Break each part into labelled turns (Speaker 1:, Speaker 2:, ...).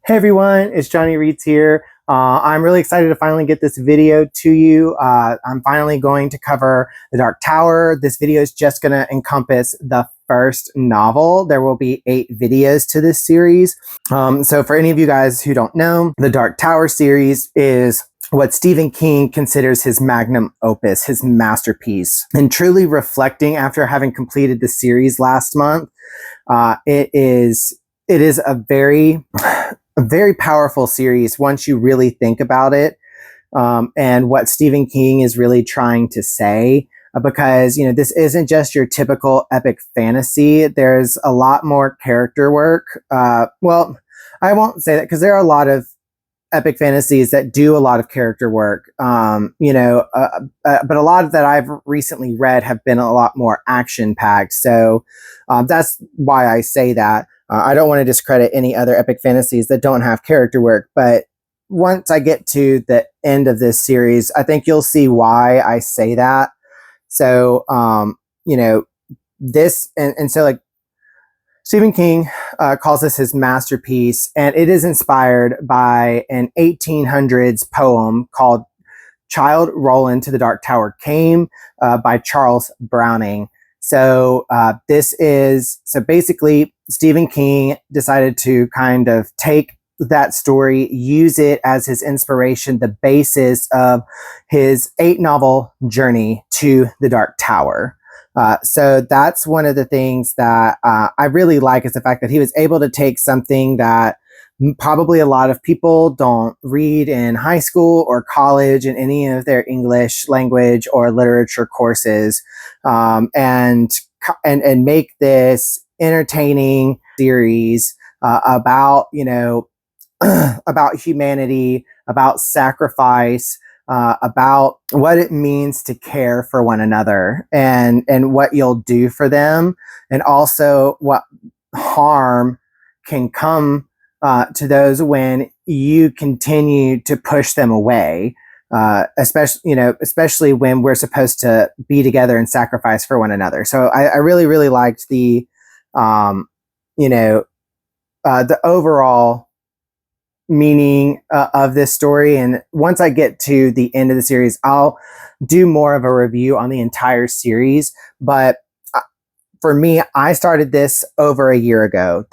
Speaker 1: Hey everyone, it's Johnny Reeds here. I'm really excited to finally get this video to you. I'm finally going to cover The Dark Tower. This video is just going to encompass the first novel. There will be 8 videos to this series. So for any of you guys who don't know, The Dark Tower series is what Stephen King considers his magnum opus, his masterpiece. And truly reflecting after having completed the series last month, it is a very powerful series once you really think about it, and what Stephen King is really trying to say. Because this isn't just your typical epic fantasy. There's a lot more character work. Well, I won't say that because there are a lot of epic fantasies that do a lot of character work. But a lot that I've recently read have been a lot more action packed. So that's why I say that. I don't want to discredit any other epic fantasies that don't have character work, but once I get to the end of this series, I think you'll see why I say that. So, this, and so like Stephen King calls this his masterpiece, and it is inspired by an 1800s poem called Childe Roland to the Dark Tower Came by Charles Browning. So basically Stephen King decided to kind of take that story, use it as his inspiration, the basis of his 8-novel journey to the Dark Tower. So that's one of the things that I really like, is the fact that he was able to take something that probably a lot of people don't read in high school or college in any of their English language or literature courses, and make this entertaining series about about humanity, about sacrifice, about what it means to care for one another, and what you'll do for them, and also what harm can come to those when you continue to push them away, especially when we're supposed to be together and sacrifice for one another. So I really liked the overall meaning of this story. And once I get to the end of the series, I'll do more of a review on the entire series. But for me, I started this over a year ago.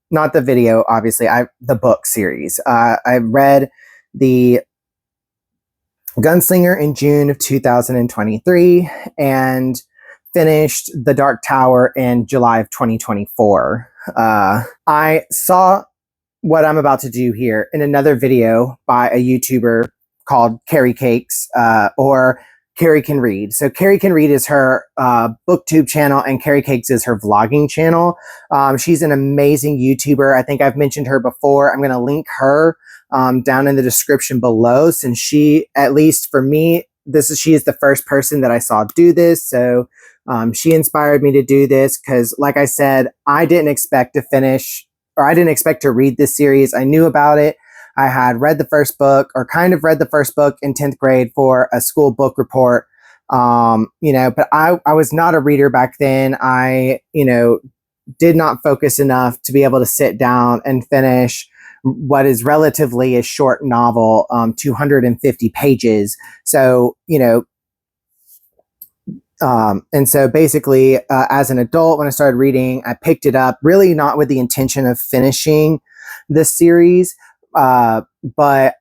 Speaker 1: Not the video, obviously, the book series. I read The Gunslinger in June of 2023 and finished The Dark Tower in July of 2024. I saw what I'm about to do here in another video by a YouTuber called Cari or Cari Can Read. So Cari Can Read is her booktube channel, and Cari Cakes is her vlogging channel. She's an amazing YouTuber. I think I've mentioned her before. I'm going to link her down in the description below, since she, at least for me, she is the first person that I saw do this. So she inspired me to do this because, like I said, I didn't expect to read this series. I knew about it. I had read the first book, or kind of read the first book in 10th grade for a school book report. But I was not a reader back then. I, did not focus enough to be able to sit down and finish what is relatively a short novel, 250 pages. So, and so basically, as an adult, when I started reading, I picked it up really not with the intention of finishing the series. But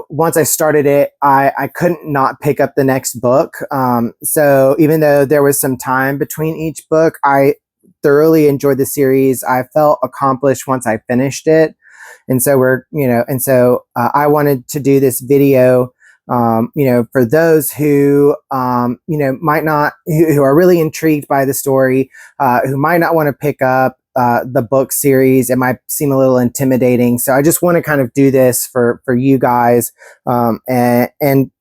Speaker 1: once I started it, I couldn't not pick up the next book. So even though there was some time between each book, I thoroughly enjoyed the series. I felt accomplished once I finished it. And so I wanted to do this video, for those who, might not, who are really intrigued by the story, who might not want to pick up the book series. It might seem a little intimidating. So I just want to kind of do this for you guys, and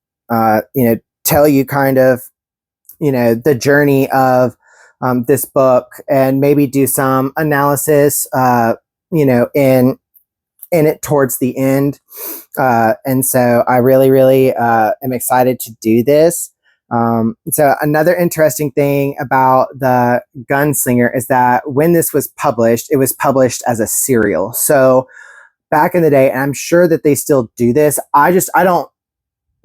Speaker 1: tell you kind of, the journey of this book, and maybe do some analysis, in it towards the end. And so I really am excited to do this. So another interesting thing about The Gunslinger is that when this was published, it was published as a serial. So back in the day, and I'm sure that they still do this. I don't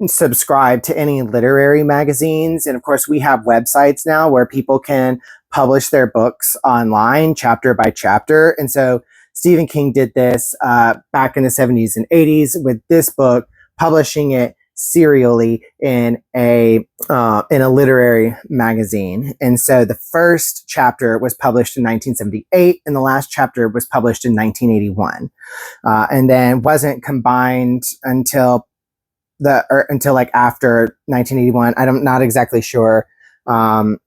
Speaker 1: subscribe to any literary magazines. And of course, we have websites now where people can publish their books online, chapter by chapter. And so Stephen King did this back in the 70s and 80s with this book, publishing it serially in a literary magazine. And so the first chapter was published in 1978, and the last chapter was published in 1981, and then wasn't combined until like after 1981. I'm not exactly sure.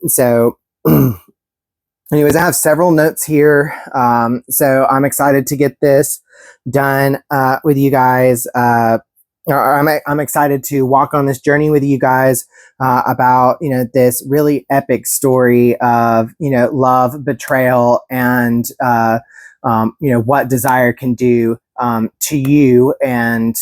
Speaker 1: So anyways, I have several notes here. So I'm excited to get this done with you guys. I'm excited to walk on this journey with you guys about, this really epic story of, love, betrayal, and, what desire can do to you and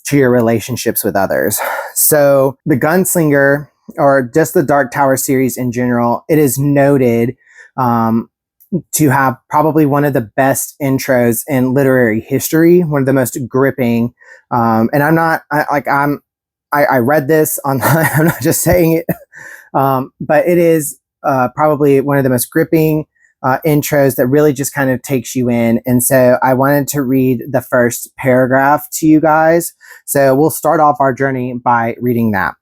Speaker 1: to your relationships with others. So the Gunslinger, or just the Dark Tower series in general, it is noted to have probably one of the best intros in literary history, one of the most gripping. And I read this online. I'm not just saying it, but it is probably one of the most gripping intros that really just kind of takes you in. And so I wanted to read the first paragraph to you guys. So we'll start off our journey by reading that.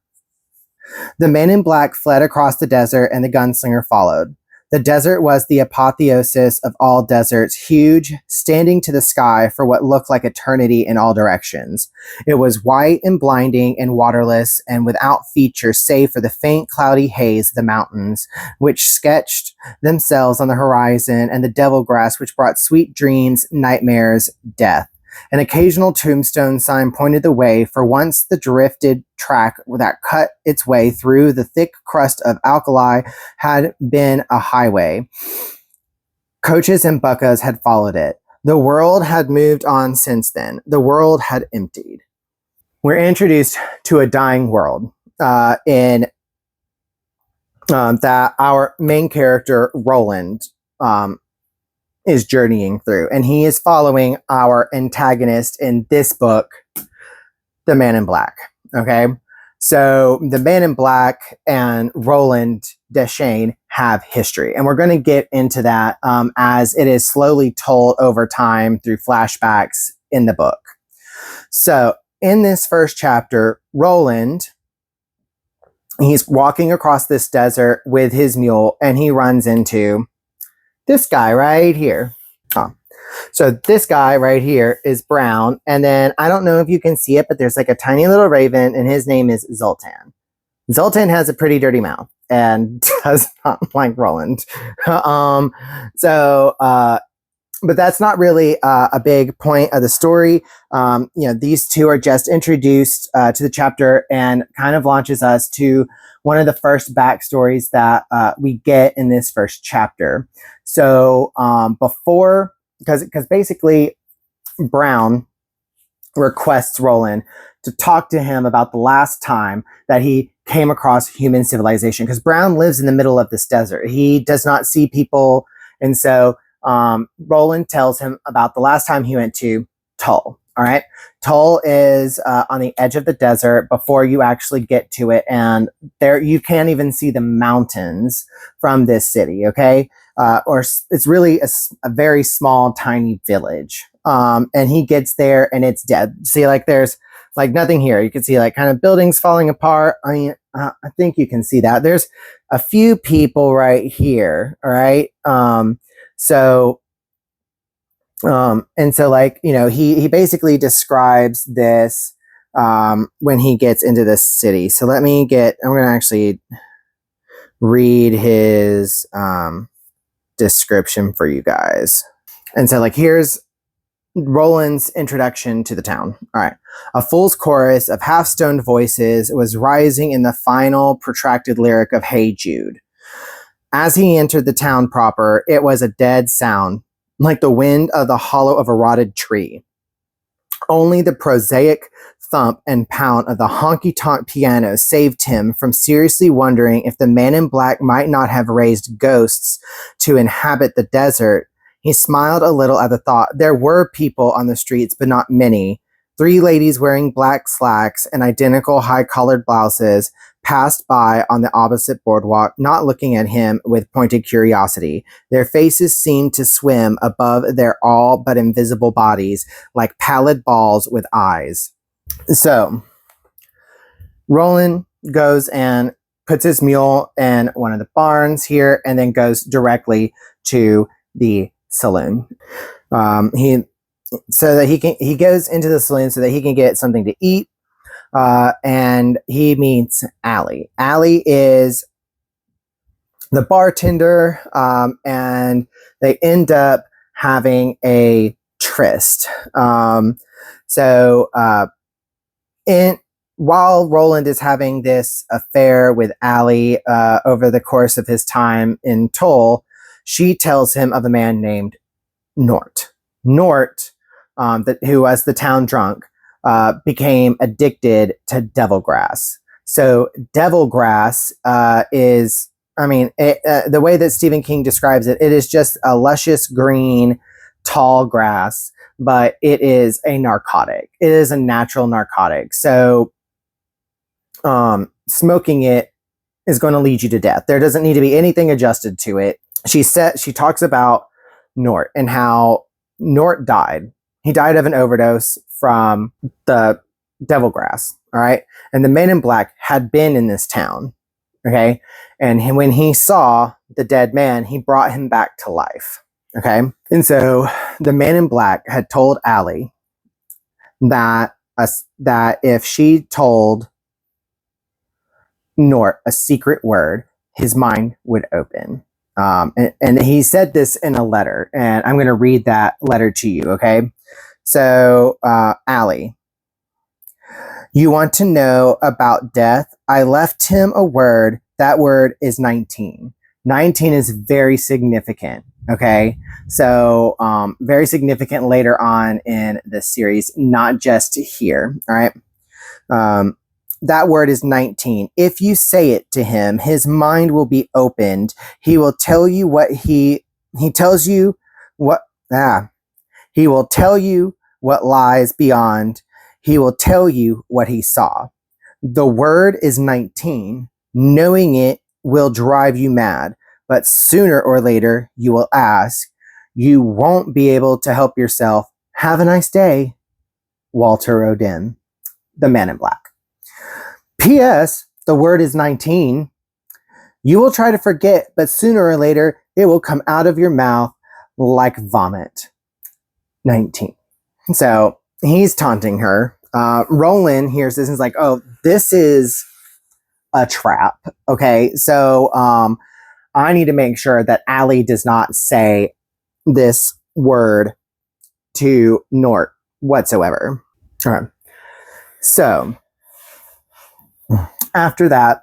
Speaker 1: The man in black fled across the desert, and the gunslinger followed. The desert was the apotheosis of all deserts, huge, standing to the sky for what looked like eternity in all directions. It was white and blinding and waterless and without feature save for the faint cloudy haze of the mountains, which sketched themselves on the horizon, and the devil grass which brought sweet dreams, nightmares, death. An occasional tombstone sign pointed the way, for once the drifted track that cut its way through the thick crust of alkali had been a highway. Coaches and buckas had followed it. The world had moved on since then. The world had emptied. We're introduced to a dying world in that our main character, Roland, is journeying through, and he is following our antagonist in this book, the Man in Black. Okay, so the Man in Black and Roland Deschain have history, and we're going to get into that as it is slowly told over time through flashbacks in the book. So in this first chapter, Roland, he's walking across this desert with his mule, and he runs into this guy right here. So this guy right here is Brown. And then I don't know if you can see it, but there's like a tiny little raven, and his name is Zoltan. Zoltan has a pretty dirty mouth and does not like Roland. But that's not really a big point of the story. These two are just introduced to the chapter and kind of launches us to one of the first backstories that we get in this first chapter. So because basically Brown requests Roland to talk to him about the last time that he came across human civilization, because Brown lives in the middle of this desert. He does not see people, and so Roland tells him about the last time he went to Tull. All right. Tull is on the edge of the desert before you actually get to it. And there you can't even see the mountains from this city. Okay. Or it's really a very small, tiny village. And he gets there and it's dead. See, like there's like nothing here. You can see like kind of buildings falling apart. I mean, I think you can see that. There's a few people right here. All right. And so like, he basically describes this when he gets into this city. So I'm going to actually read his description for you guys. And so like, here's Roland's introduction to the town. All right. A fool's chorus of half-stoned voices was rising in the final protracted lyric of Hey Jude. As he entered the town proper, it was a dead sound, like the wind of the hollow of a rotted tree. Only the prosaic thump and pound of the honky-tonk piano saved him from seriously wondering if the Man in Black might not have raised ghosts to inhabit the desert He smiled a little at the thought. There were people on the streets, but not many. 3 ladies wearing black slacks and identical high-collared blouses passed by on the opposite boardwalk, not looking at him with pointed curiosity. Their faces seemed to swim above their all but invisible bodies, like pallid balls with eyes. So, Roland goes and puts his mule in one of the barns here, and then goes directly to the saloon. He goes into the saloon so that he can get something to eat. And he meets Allie. Allie is the bartender, and they end up having a tryst. While Roland is having this affair with Allie over the course of his time in Toll, she tells him of a man named Nort. Nort, who was the town drunk, became addicted to devil grass. So devil grass is, the way that Stephen King describes it, it is just a luscious green, tall grass, but it is a narcotic. It is a natural narcotic. So smoking it is going to lead you to death. There doesn't need to be anything adjusted to it. She talks about Nort and how Nort died. He died of an overdose from the devil grass. All right. And the man in black had been in this town. Okay. And when he saw the dead man, he brought him back to life. Okay. And so the man in black had told Allie that if she told Nort a secret word, his mind would open. And he said this in a letter, and I'm going to read that letter to you. Okay. So, Allie, you want to know about death? I left him a word. That word is 19. 19 is very significant. Okay. So, very significant later on in the series, not just here. All right. That word is 19. If you say it to him, his mind will be opened. He will tell you what he tells you what, he will tell you what lies beyond. He will tell you what he saw. The word is 19. Knowing it will drive you mad, but sooner or later you will ask. You won't be able to help yourself. Have a nice day. Walter Odin, the Man in Black. P.S. The word is 19. You will try to forget, but sooner or later it will come out of your mouth like vomit. 19. So he's taunting her. Roland hears this and is like, oh, this is a trap. Okay, so I need to make sure that Allie does not say this word to Nort whatsoever. All right. So after that,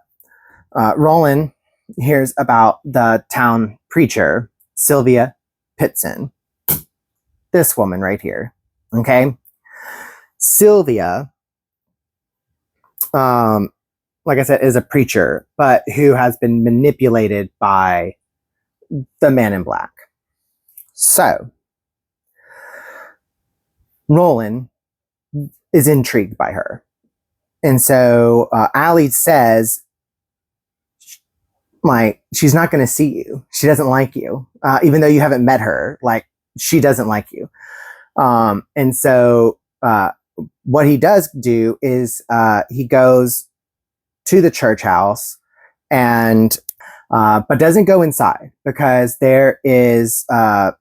Speaker 1: Roland hears about the town preacher, Sylvia Pitson. This woman right here. Okay. Sylvia, like I said, is a preacher, but who has been manipulated by the Man in Black. So, Roland is intrigued by her. And so Allie says, like, she's not going to see you. She doesn't like you. Even though you haven't met her, like, she doesn't like you. And so what he does do is he goes to the church house and but doesn't go inside because there is a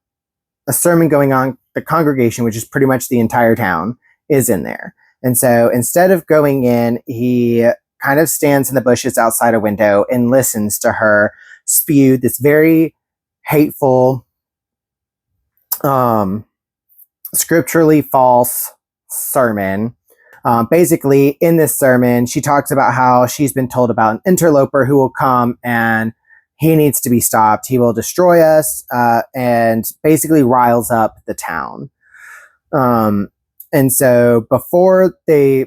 Speaker 1: sermon going on. The congregation, which is pretty much the entire town, is in there. And so instead of going in, he kind of stands in the bushes outside a window and listens to her spew this very hateful, scripturally false sermon. Basically, in this sermon, she talks about how she's been told about an interloper who will come and he needs to be stopped. He will destroy us, and basically riles up the town. And so before the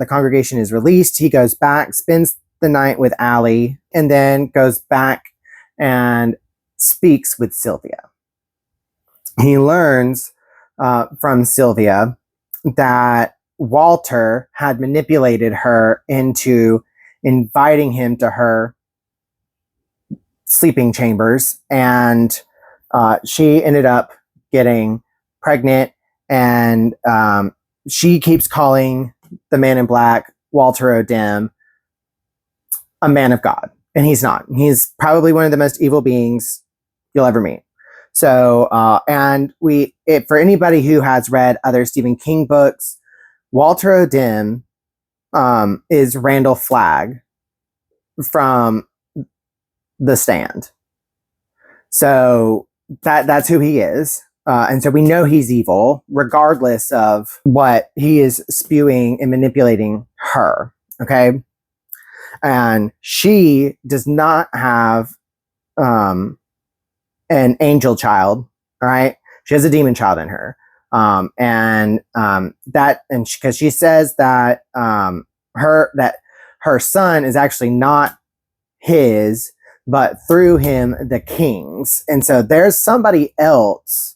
Speaker 1: congregation is released, he goes back, spends the night with Allie, and then goes back and speaks with Sylvia. he learns from Sylvia that Walter had manipulated her into inviting him to her sleeping chambers, and she ended up getting pregnant, and she keeps calling the man in black, Walter O'Dim, a man of God, and he's not. He's probably one of the most evil beings you'll ever meet. So, for anybody who has read other Stephen King books, Walter O'Dim is Randall Flagg from The Stand. So that's who he is. And so we know he's evil, regardless of what he is spewing and manipulating her. Okay. And she does not have an angel child. All right. She has a demon child in her. Because she says that her son is actually not his, but through him the king's. And so there's somebody else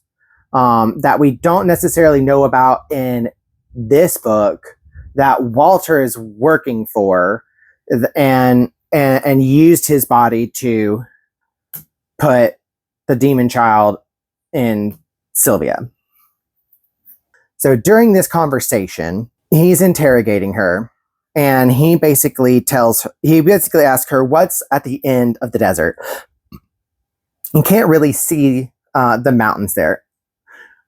Speaker 1: that we don't necessarily know about in this book that Walter is working for, and used his body to put the demon child in Sylvia. So during this conversation, he's interrogating her, and he basically asks her, what's at the end of the desert? You can't really see the mountains there,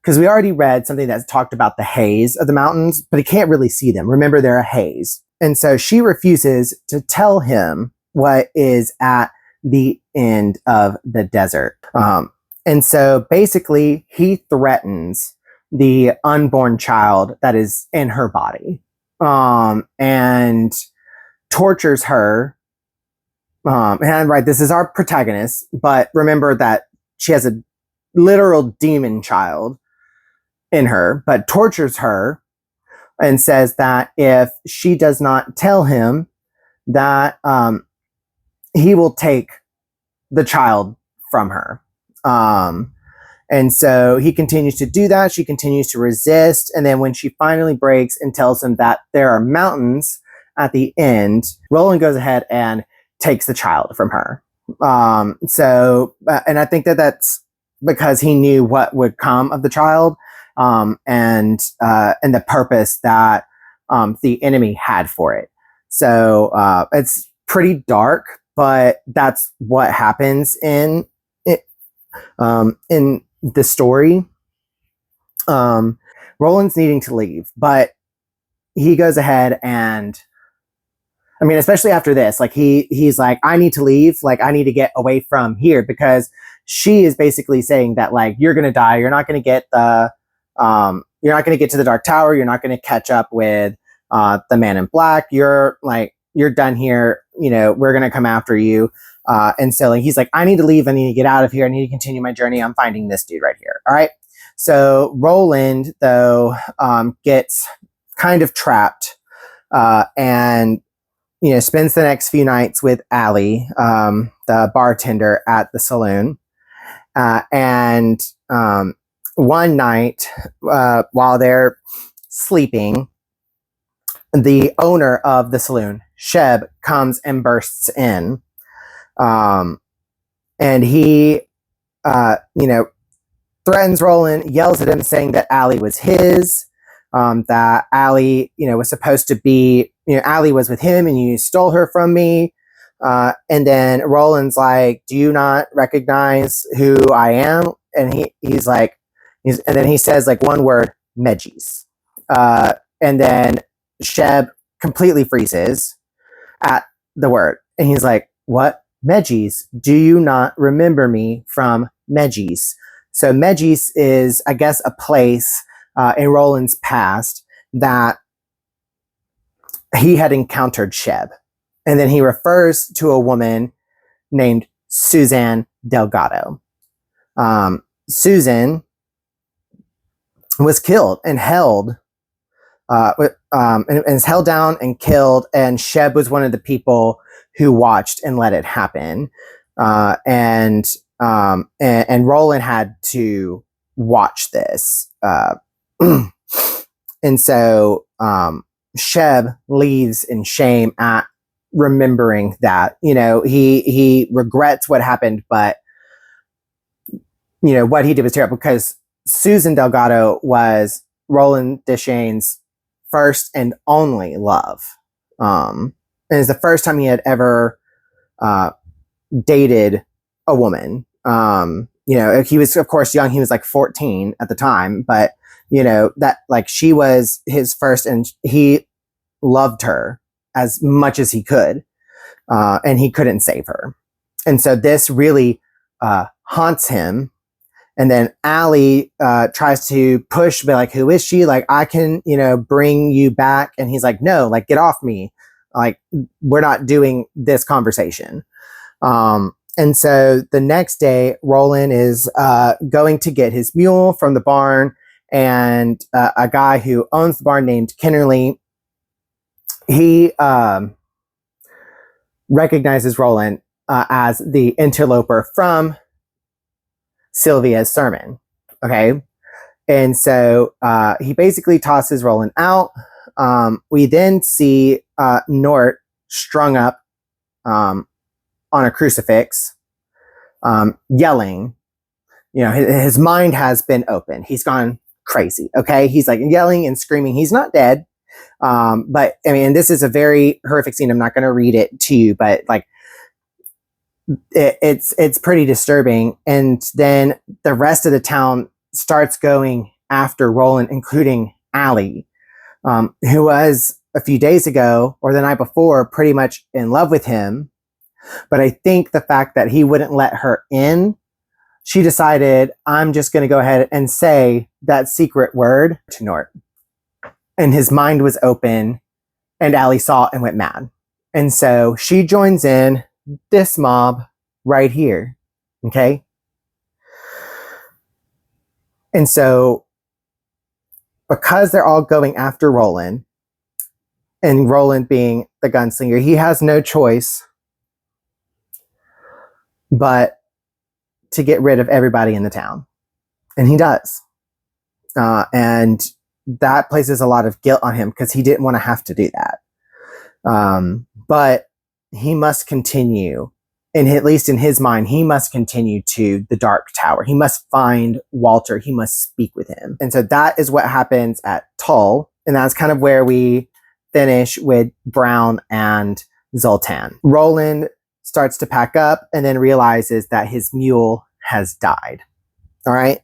Speaker 1: because we already read something that's talked about the haze of the mountains, but he can't really see them. Remember, they're a haze. And so she refuses to tell him what is at the end of the desert. And so basically he threatens the unborn child that is in her body, and tortures her. And right, this is our protagonist, but remember that she has a literal demon child in her, but tortures her and says that if she does not tell him, that he will take the child from her. And so he continues to do that. She continues to resist. And then when she finally breaks and tells him that there are mountains at the end, Roland goes ahead and takes the child from her. And I think that that's because he knew what would come of the child, and the purpose that the enemy had for it. So it's pretty dark, but that's what happens in the story. Roland's needing to leave, but he goes ahead and, I mean, especially after this, like he's like, I need to leave. Like, I need to get away from here, because she is basically saying that, like, you're going to die. You're not going to get to the Dark Tower. You're not going to catch up with the Man in Black. You're done here. You know, we're going to come after you. And so he's like, I need to leave. I need to get out of here. I need to continue my journey. I'm finding this dude right here. All right. So Roland, though, gets kind of trapped, and, you know, spends the next few nights with Allie, the bartender at the saloon. And one night, while they're sleeping, the owner of the saloon, Sheb, comes and bursts in. And he, threatens Roland, yells at him, saying that Allie was his, that Allie, was supposed to be, Allie was with him and you stole her from me. And then Roland's like, do you not recognize who I am? And and then he says, like, one word, Medgies. And then Sheb completely freezes at the word. And he's like, what? Medgies? Do you not remember me from Medgies? So Medgies is, I guess, a place in Roland's past that he had encountered Sheb. And then he refers to a woman named Suzanne Delgado. Susan was killed and held, and is held down and killed. And Sheb was one of the people who watched and let it happen. And Roland had to watch this. And so Sheb leaves in shame at remembering that. He regrets what happened, but what he did was terrible, because Susan Delgado was Roland Deschaines' first and only love. And it's the first time he had ever dated a woman. He was, of course, young. He was like 14 at the time, but that, like, she was his first, and he loved her as much as he could, and he couldn't save her. And so this really haunts him. And then Allie tries to push, be like, who is she? Like, I can, bring you back. And he's like, no, like, get off me. Like, we're not doing this conversation. And so the next day, Roland is going to get his mule from the barn, and a guy who owns the barn named Kennerly, he recognizes Roland as the interloper from Sylvia's sermon. Okay. And so he basically tosses Roland out. We then see Nort strung up on a crucifix, yelling. His mind has been opened. He's gone crazy. Okay. He's like yelling and screaming. He's not dead. But I mean, this is a very horrific scene. I'm not going to read it to you, but like, it's pretty disturbing. And then the rest of the town starts going after Roland, including Allie, who was a few days ago or the night before pretty much in love with him. But I think the fact that he wouldn't let her in, she decided, I'm just going to go ahead and say that secret word to Nort. And his mind was open, and Allie saw it and went mad. And so she joins in this mob right here. Okay. And so because they're all going after Roland, and Roland being the gunslinger, he has no choice but to get rid of everybody in the town. And he does. And that places a lot of guilt on him, because he didn't want to have to do that. But he must continue, and at least in his mind, he must continue to the Dark Tower. He must find Walter. He must speak with him. And so that is what happens at Tull. And that's kind of where we finish with Brown and Zoltan. Roland starts to pack up and then realizes that his mule has died. All right.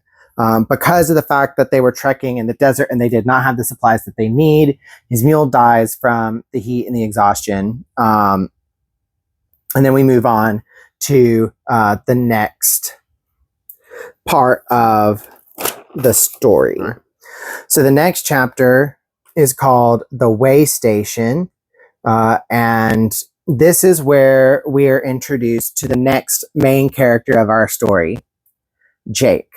Speaker 1: Because of the fact that they were trekking in the desert and they did not have the supplies that they need, his mule dies from the heat and the exhaustion. And then we move on to the next part of the story. So the next chapter is called The Way Station. And this is where we are introduced to the next main character of our story, Jake,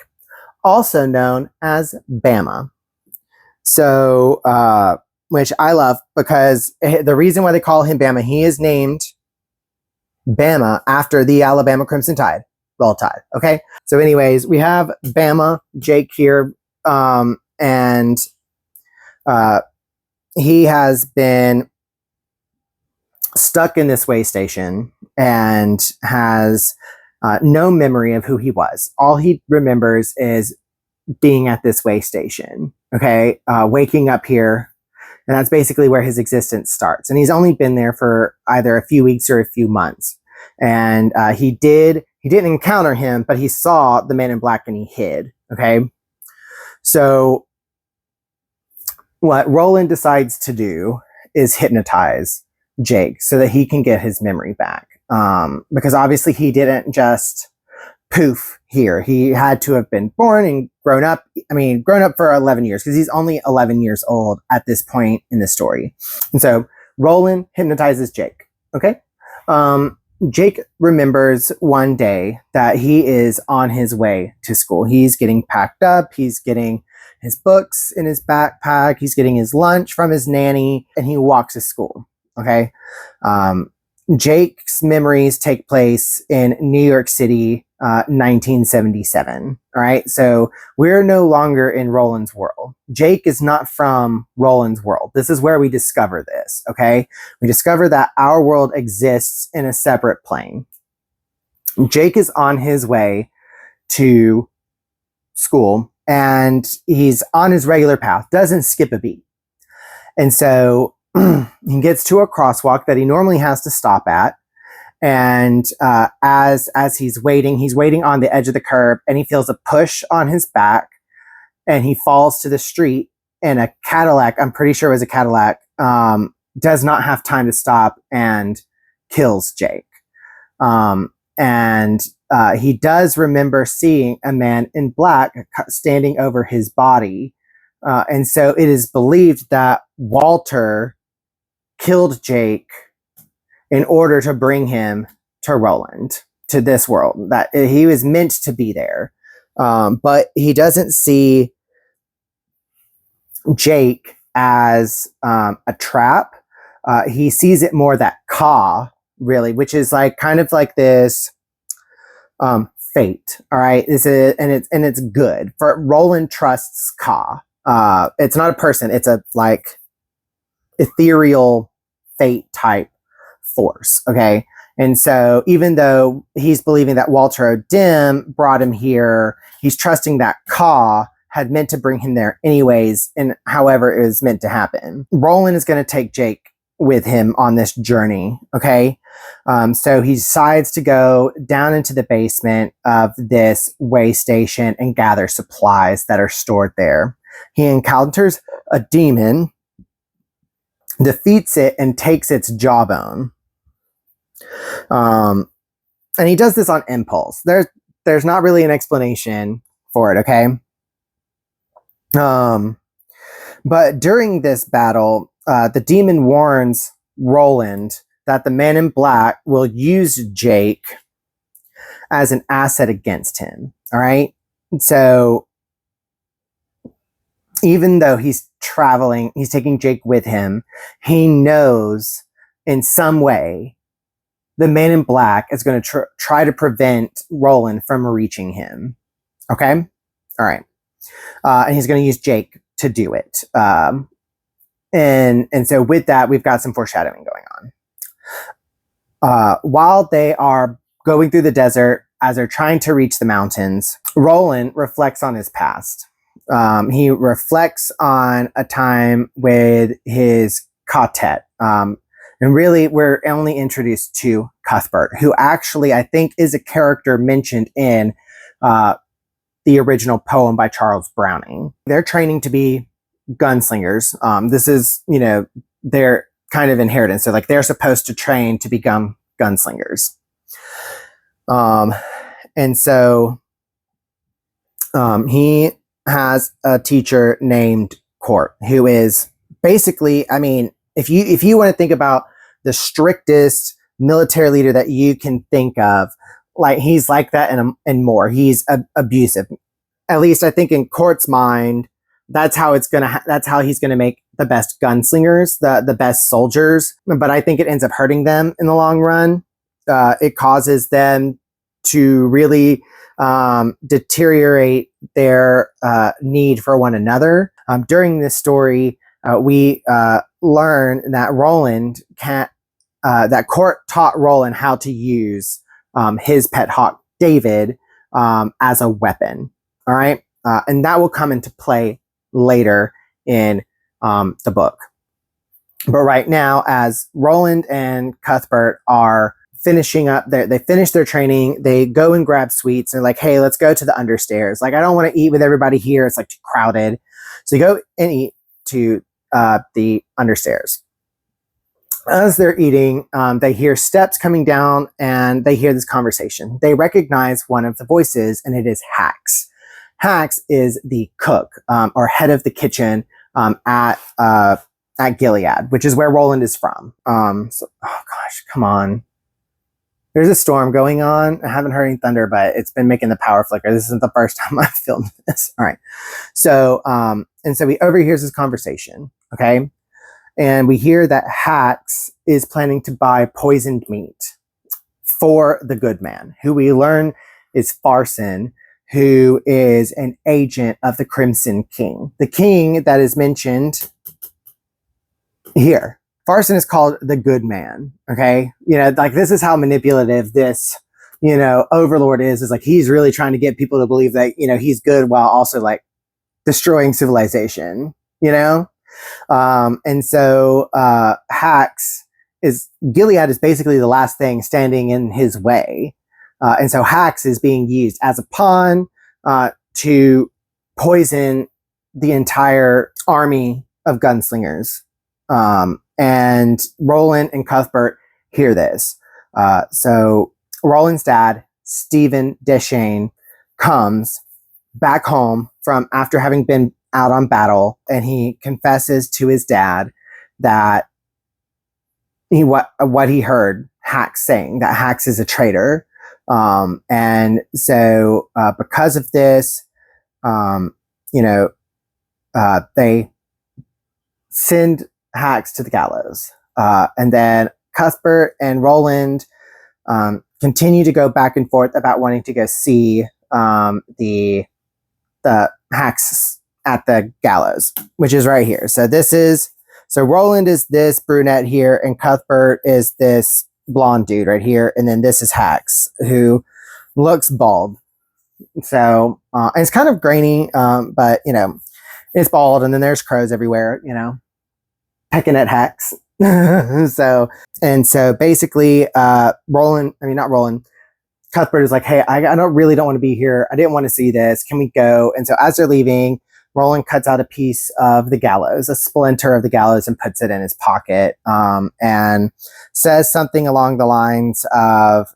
Speaker 1: also known as Bama. So, which I love, because the reason why they call him Bama, he is named Bama after the Alabama Crimson Tide. Roll Tide. Okay. So anyways, we have Bama, Jake here. And he has been stuck in this way station and has no memory of who he was. All he remembers is being at this way station, okay, waking up here, and that's basically where his existence starts. And he's only been there for either a few weeks or a few months. And he didn't encounter him, but he saw the man in black and he hid, okay? So what Roland decides to do is hypnotize Jake so that he can get his memory back. Because obviously he didn't just poof here. He had to have been born and grown up. I mean, grown up for 11 years, because he's only 11 years old at this point in the story. And so Roland hypnotizes Jake. Okay. Jake remembers one day that he is on his way to school. He's getting packed up. He's getting his books in his backpack. He's getting his lunch from his nanny, and he walks to school. Okay. Jake's memories take place in New York City, 1977. All right. So we're no longer in Roland's world. Jake is not from Roland's world. This is where we discover this. Okay. We discover that our world exists in a separate plane. Jake is on his way to school and he's on his regular path, doesn't skip a beat. And so he gets to a crosswalk that he normally has to stop at. And as he's waiting on the edge of the curb, and he feels a push on his back, and he falls to the street. And a Cadillac, I'm pretty sure it was a Cadillac, does not have time to stop and kills Jake. And he does remember seeing a man in black standing over his body. And so it is believed that Walter killed Jake in order to bring him to Roland, to this world, that he was meant to be there. But he doesn't see Jake as a trap. He sees it more that Ka, really, which is like kind of like this fate. All right. It's good. For Roland trusts Ka. It's not a person, it's a like ethereal fate type force. Okay. And so even though he's believing that Walter O'Dim brought him here, he's trusting that Ka had meant to bring him there anyways, and however it was meant to happen. Roland is going to take Jake with him on this journey. Okay. So he decides to go down into the basement of this way station and gather supplies that are stored there. He encounters a demon, defeats it, and takes its jawbone. And he does this on impulse. There's not really an explanation for it, okay? But during this battle, the demon warns Roland that the man in black will use Jake as an asset against him, all right? So even though he's traveling, he's taking Jake with him, he knows in some way the man in black is going to try to prevent Roland from reaching him. Okay? All right. And he's going to use Jake to do it. And so with that, we've got some foreshadowing going on. While they are going through the desert, as they're trying to reach the mountains, Roland reflects on his past. He reflects on a time with his quartet. And really, we're only introduced to Cuthbert, who actually, I think, is a character mentioned in the original poem by Charles Browning. They're training to be gunslingers. This is, their kind of inheritance. So, like, they're supposed to train to become gunslingers. And so he has a teacher named Court, who is basically, I mean, if you want to think about the strictest military leader that you can think of, like, he's like that and more. He's abusive. At least I think in Court's mind, that's how he's gonna make the best gunslingers, the best soldiers. But I think it ends up hurting them in the long run. It causes them to really deteriorate their need for one another. During this story, we learn that that Court taught Roland how to use his pet hawk, David, as a weapon. All right. And that will come into play later in the book. But right now, as Roland and Cuthbert are finishing up, they finish their training, they go and grab sweets. They're like, hey, let's go to the understairs. Like, I don't want to eat with everybody here. It's like too crowded. So you go and eat to the understairs. As they're eating, they hear steps coming down and they hear this conversation. They recognize one of the voices, and it is Hax. Hax is the cook or head of the kitchen at Gilead, which is where Roland is from. Oh gosh, come on. There's a storm going on. I haven't heard any thunder, but it's been making the power flicker. This isn't the first time I've filmed this. All right. So, and so he overhears this conversation. Okay. And we hear that Hax is planning to buy poisoned meat for the good man, who we learn is Farson, who is an agent of the Crimson King. The king that is mentioned here. Farson is called the good man. Okay. Like this is how manipulative this, overlord is like he's really trying to get people to believe that, he's good while also like destroying civilization, and so Hax is Gilead is basically the last thing standing in his way. And so Hax is being used as a pawn to poison the entire army of gunslingers. And Roland and Cuthbert hear this. So Roland's dad, Stephen Deschain, comes back home from after having been out on battle, and he confesses to his dad that what he heard Hax saying, that Hax is a traitor. And so because of this, they send Hax to the gallows. And then Cuthbert and Roland continue to go back and forth about wanting to go see the Hax at the gallows, which is right here. So Roland is this brunette here, and Cuthbert is this blonde dude right here, and then this is Hax, who looks bald. So and it's kind of grainy, but it's bald, and then there's crows everywhere, pecking at Hax. So basically, Cuthbert is like, hey, I don't want to be here. I didn't want to see this. Can we go? And so as they're leaving, Roland cuts out a piece of the gallows, a splinter of the gallows, and puts it in his pocket, and says something along the lines of,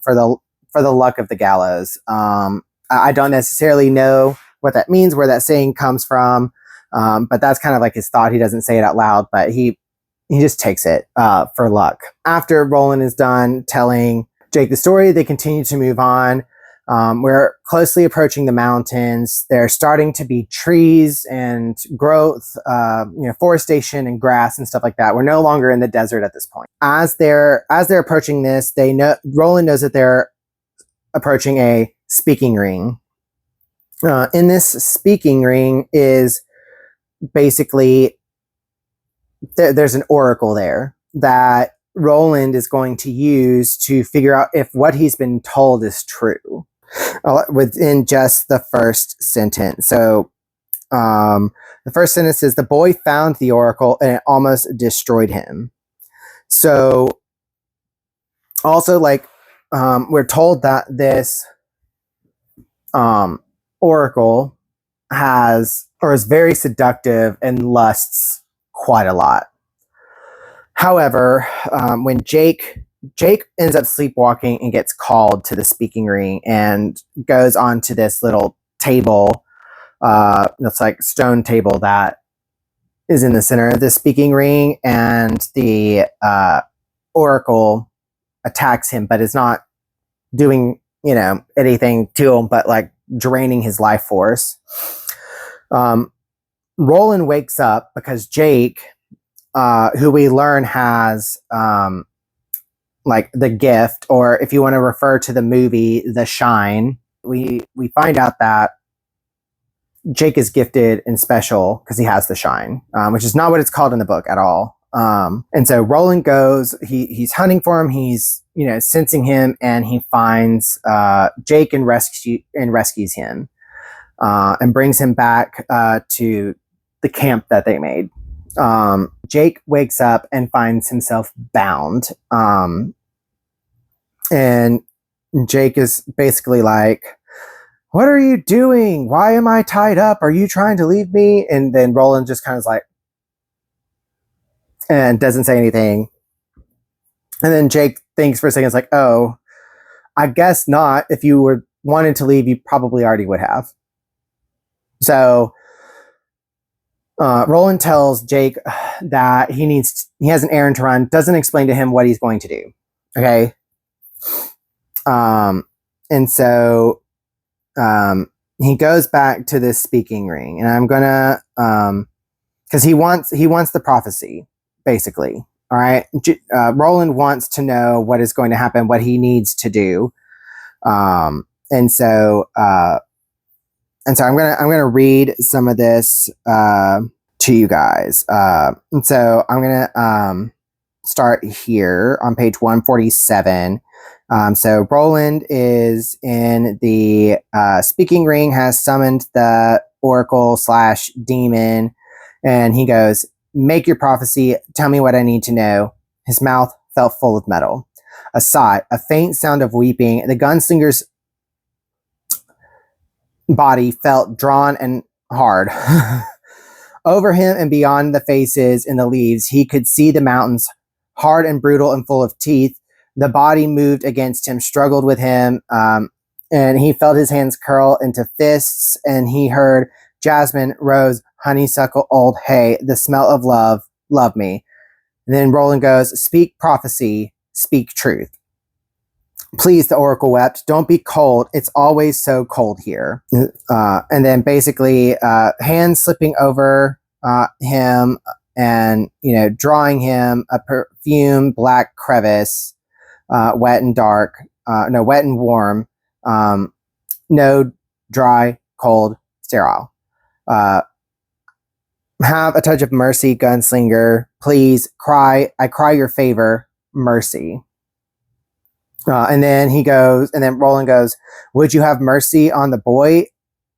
Speaker 1: for the luck of the gallows. I don't necessarily know what that means, where that saying comes from, but that's kind of like his thought. He doesn't say it out loud, but he just takes it for luck. After Roland is done telling Jake the story, they continue to move on. We're closely approaching the mountains. There's starting to be trees and growth, forestation and grass and stuff like that. We're no longer in the desert at this point. As they're approaching this, Roland knows that they're approaching a speaking ring. In this speaking ring is basically there's an oracle there that Roland is going to use to figure out if what he's been told is true within just the first sentence. So the first sentence is, the boy found the oracle and it almost destroyed him. So also, like, we're told that this oracle is very seductive and lusts quite a lot. However, when Jake ends up sleepwalking and gets called to the speaking ring and goes onto this little table, it's like stone table that is in the center of the speaking ring, and the oracle attacks him, but is not doing anything to him, but like draining his life force. Roland wakes up because Jake, who we learn has like the gift, or if you want to refer to the movie, the shine, we find out that Jake is gifted and special because he has the shine, which is not what it's called in the book at all. And so Roland goes, he's hunting for him, he's sensing him, and he finds Jake and rescues him, and brings him back to the camp that they made. Jake wakes up and finds himself bound. And Jake is basically like, what are you doing? Why am I tied up? Are you trying to leave me? And then Roland just kind of like, and doesn't say anything. And then Jake thinks for a second, it's like, oh, I guess not. If you were wanted to leave, you probably already would have. So Roland tells Jake that he has an errand to run, doesn't explain to him what he's going to do. Okay. And so he goes back to this speaking ring, and I'm gonna because he wants the prophecy, basically. All right. Roland wants to know what is going to happen, what he needs to do. And so I'm gonna read some of this to you guys. And so I'm gonna start here on page 147. So Roland is in the speaking ring, has summoned the oracle / demon, and he goes, "Make your prophecy. Tell me what I need to know." His mouth felt full of metal. A sigh, a faint sound of weeping. The gunslinger's body felt drawn and hard. Over him and beyond the faces in the leaves, he could see the mountains, hard and brutal and full of teeth. The body moved against him, struggled with him, and he felt his hands curl into fists, and he heard jasmine, rose, honeysuckle, old hay, the smell of love, love me. And then Roland goes, "Speak prophecy, speak truth." "Please," the oracle wept, "don't be cold. It's always so cold here." And then basically hands slipping over him and, drawing him a perfume black crevice, wet and dark, wet and warm, no, dry, cold, sterile. "Have a touch of mercy, gunslinger. Please, I cry your favor, mercy." And then Roland goes, "Would you have mercy on the boy?"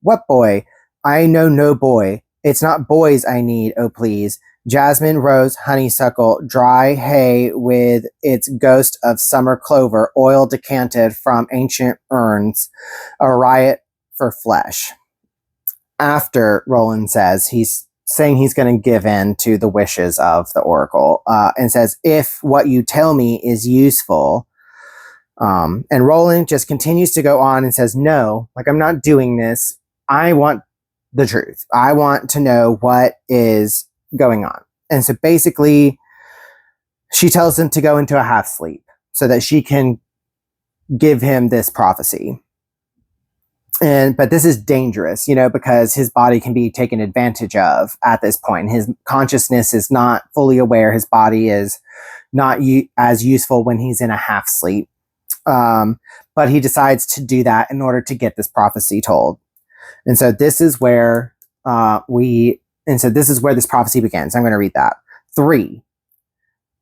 Speaker 1: "What boy? I know no boy. It's not boys I need, oh please. Jasmine, rose, honeysuckle, dry hay with its ghost of summer clover, oil decanted from ancient urns, a riot for flesh." After Roland says, he's saying he's going to give in to the wishes of the oracle, and says, "If what you tell me is useful." And Roland just continues to go on and says, "No, I'm not doing this. I want the truth. I want to know what is going on." And so basically, she tells him to go into a half sleep so that she can give him this prophecy. But this is dangerous, because his body can be taken advantage of at this point. His consciousness is not fully aware. His body is not as useful when he's in a half sleep. But he decides to do that in order to get this prophecy told. And so this is where this prophecy begins. I'm going to read that. 3.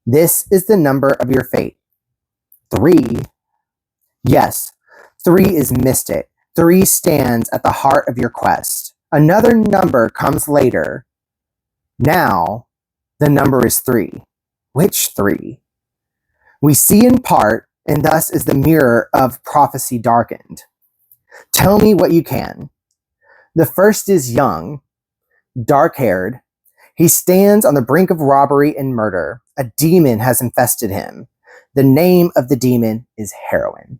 Speaker 1: This is the number of your fate. 3. Yes, 3 is mystic. 3 stands at the heart of your quest. Another number comes later. Now, the number is 3. Which 3? We see in part, and thus is the mirror of prophecy darkened. Tell me what you can. The first is young, dark-haired. He stands on the brink of robbery and murder. A demon has infested him. The name of the demon is heroin.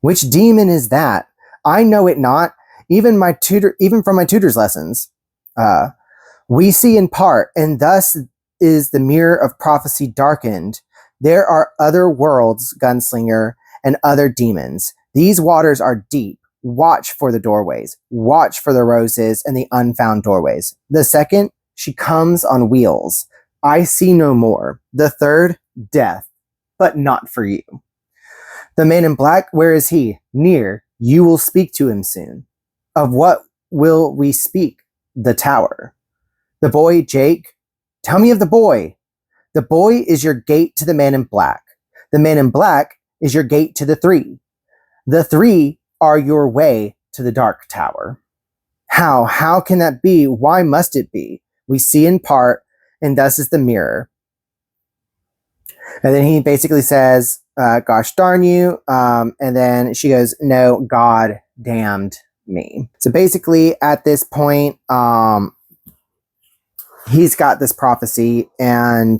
Speaker 1: Which demon is that? I know it not, even from my tutor's lessons. We see in part, and thus is the mirror of prophecy darkened. There are other worlds, gunslinger, and other demons. These waters are deep. Watch for the doorways. Watch for the roses and the unfound doorways. The second, she comes on wheels. I see no more. The third, death, but not for you. The man in black, where is he? Near. You will speak to him soon. Of what will we speak? The tower. The boy, Jake? Tell me of the boy. The boy is your gate to the man in black. The man in black is your gate to the 3. The 3 are your way to the dark tower. How? How can that be? Why must it be? We see in part, and thus is the mirror. And then he basically says, gosh darn you. And then she goes, no, God damned me. So basically at this point, he's got this prophecy and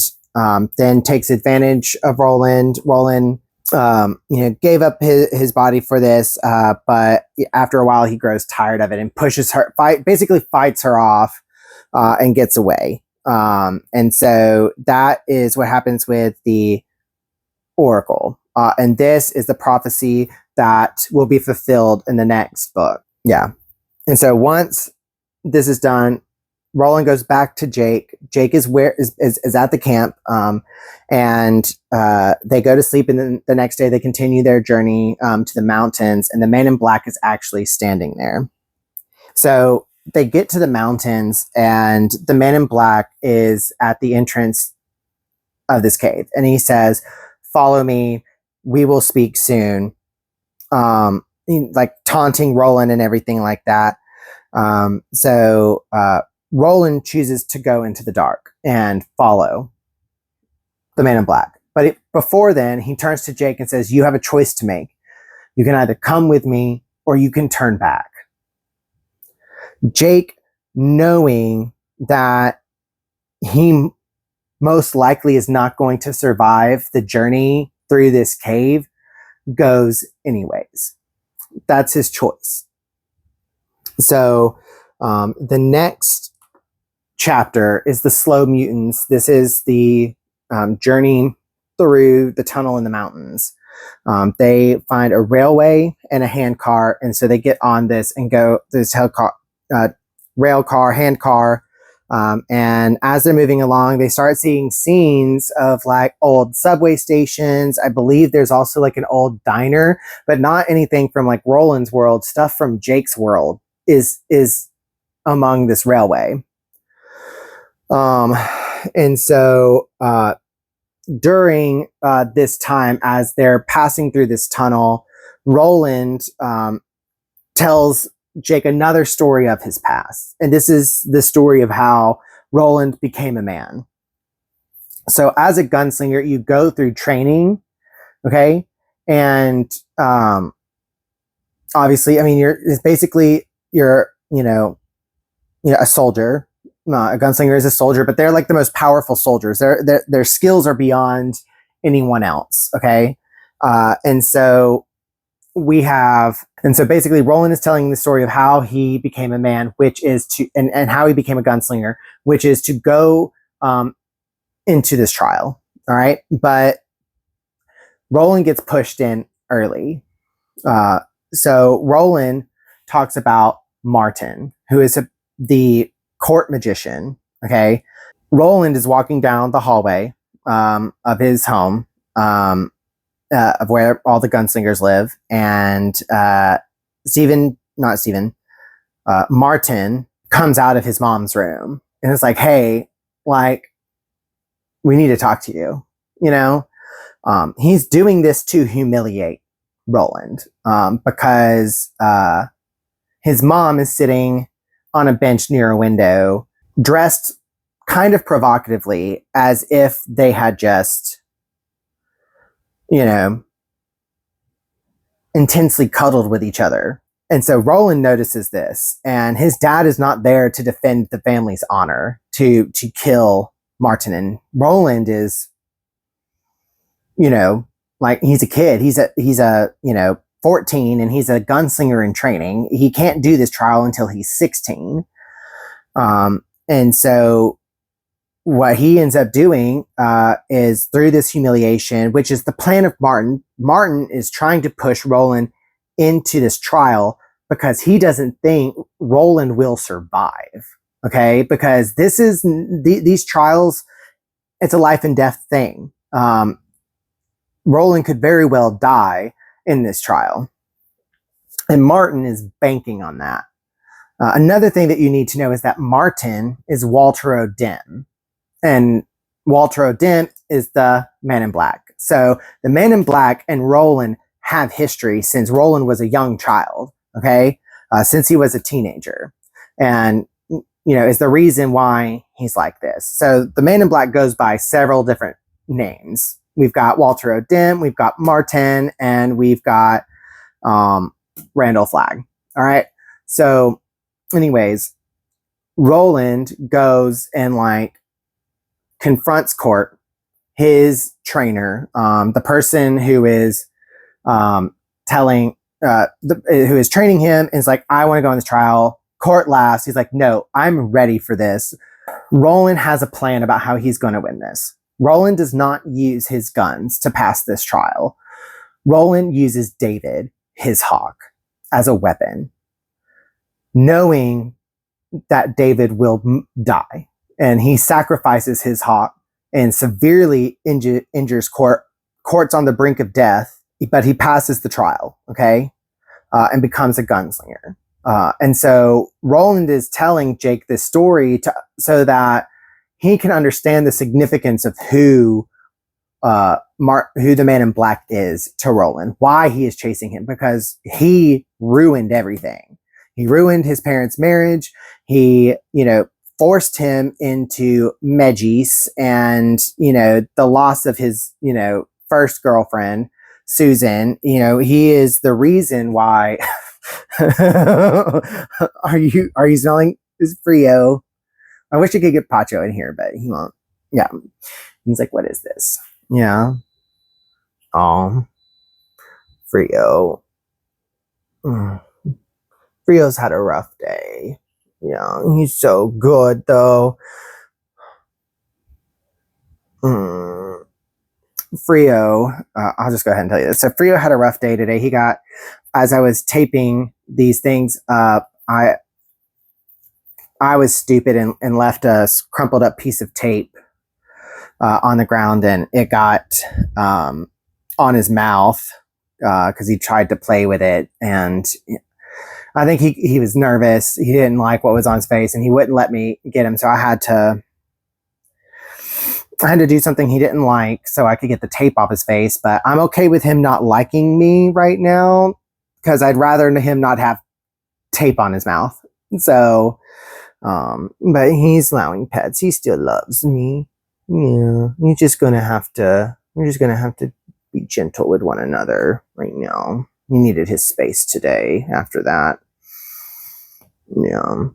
Speaker 1: then takes advantage of Roland. Roland, gave up his body for this, but after a while he grows tired of it and pushes her, basically fights her off and gets away. And so that is what happens with the oracle. And this is the prophecy that will be fulfilled in the next book. Yeah. And so once this is done, Roland goes back to Jake. Jake is at the camp, and they go to sleep. And then the next day, they continue their journey to the mountains. And the man in black is actually standing there. So they get to the mountains, and the man in black is at the entrance of this cave, and he says, "Follow me. We will speak soon." Like taunting Roland and everything like that. So Roland chooses to go into the dark and follow the man in black. But before then, he turns to Jake and says, "You have a choice to make. You can either come with me or you can turn back." Jake, knowing that he most likely is not going to survive the journey through this cave, goes anyways. That's his choice. So the next chapter is the Slow Mutants. This is the journey through the tunnel in the mountains. They find a railway and a hand car, and so they get on this and go this rail car, hand car. And as they're moving along, they start seeing scenes of like old subway stations. I believe there's also like an old diner, but not anything from like Roland's world. Stuff from Jake's world is among this railway. And so during this time, as they're passing through this tunnel, Roland tells Jake another story of his past. And this is the story of how Roland became a man. So as a gunslinger, you go through training, okay? And obviously, I mean, you're a soldier. A gunslinger is a soldier, but they're like the most powerful soldiers. Their skills are beyond anyone else, okay? And so basically Roland is telling the story of how he became a man, which is and how he became a gunslinger, which is to go into this trial. All right. But Roland gets pushed in early. So Roland talks about Martin, who is the court magician. Okay. Roland is walking down the hallway of his home. Of where all the gunslingers live, and Martin comes out of his mom's room and is like, "Hey, like, we need to talk to you." He's doing this to humiliate Roland because his mom is sitting on a bench near a window, dressed kind of provocatively, as if they had just intensely cuddled with each other. And so Roland notices this, and his dad is not there to defend the family's honor, to kill Martin. And Roland is, like, he's a kid. He's a 14, and he's a gunslinger in training. He can't do this trial until he's 16. And so what he ends up doing is, through this humiliation, which is the plan of Martin. Martin is trying to push Roland into this trial because he doesn't think Roland will survive. Okay, because this is these trials. It's a life and death thing. Roland could very well die in this trial, and Martin is banking on that. Another thing that you need to know is that Martin is Walter O'Dim. And Walter O'Dim is the Man in Black. So the Man in Black and Roland have history since Roland was a young child, okay? Since he was a teenager. And, is the reason why he's like this. So the Man in Black goes by several different names. We've got Walter O'Dim, we've got Martin, and we've got Randall Flagg. All right? So anyways, Roland goes and confronts Court, his trainer, the person who is who is training him, is like, "I want to go on this trial." Court laughs. He's like, "No, I'm ready for this." Roland has a plan about how he's going to win this. Roland does not use his guns to pass this trial. Roland uses David, his hawk, as a weapon, knowing that David will die. And he sacrifices his hawk and severely injures Court's on the brink of death, but he passes the trial, okay, and becomes a gunslinger. And so Roland is telling Jake this story so that he can understand the significance of who the Man in Black is to Roland, why he is chasing him, because he ruined everything. He ruined his parents' marriage. He, forced him into Megis and, the loss of his, first girlfriend, Susan. He is the reason why. Are you smelling this Frio? I wish I could get Pacho in here, but he won't. Yeah. He's like, what is this? Yeah. Oh, Frio. Frio's had a rough day. Yeah, he's so good though. Frio, I'll just go ahead and tell you this. So Frio had a rough day today. He got, as I was taping these things up, I was stupid and left a crumpled up piece of tape on the ground, and it got on his mouth because he tried to play with it, and I think he was nervous. He didn't like what was on his face, and he wouldn't let me get him. So I had to do something he didn't like so I could get the tape off his face. But I'm okay with him not liking me right now because I'd rather him not have tape on his mouth. So, but he's allowing pets. He still loves me. Yeah, we're just gonna have to be gentle with one another right now. He needed his space today after that. Yeah.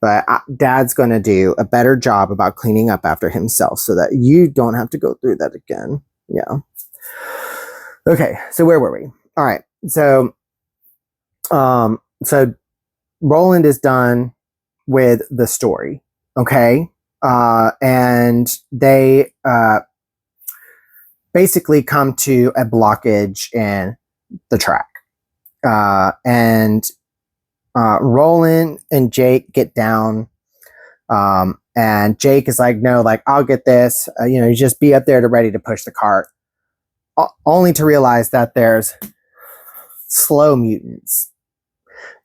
Speaker 1: But Dad's going to do a better job about cleaning up after himself so that you don't have to go through that again. Yeah. Okay. So where were we? All right. So Roland is done with the story. Okay. And they, basically come to a blockage in the track. And Roland and Jake get down, and Jake is like, no, like, I'll get this, you just be up there ready to push the cart, only to realize that there's slow mutants.